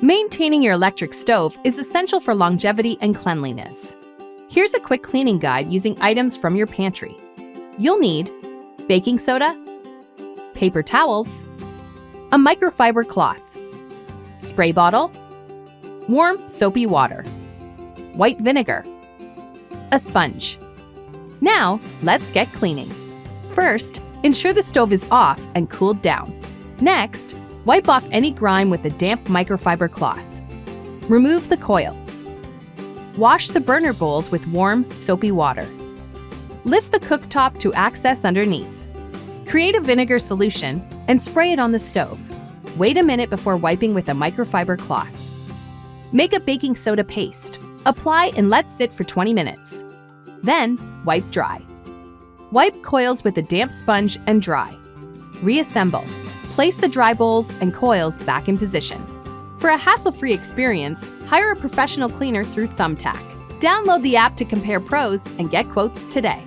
Maintaining your electric stove is essential for longevity and cleanliness. Here's a quick cleaning guide using items from your pantry. You'll need baking soda, paper towels, a microfiber cloth, spray bottle, warm soapy water, white vinegar, a sponge. Now, let's get cleaning. First, ensure the stove is off and cooled down. Next, wipe off any grime with a damp microfiber cloth. Remove the coils. Wash the burner bowls with warm, soapy water. Lift the cooktop to access underneath. Create a vinegar solution and spray it on the stove. Wait a minute before wiping with a microfiber cloth. Make a baking soda paste. Apply and let sit for 20 minutes. Then, wipe dry. Wipe coils with a damp sponge and dry. Reassemble. Place the dry bowls and coils back in position. For a hassle-free experience, hire a professional cleaner through Thumbtack. Download the app to compare pros and get quotes today.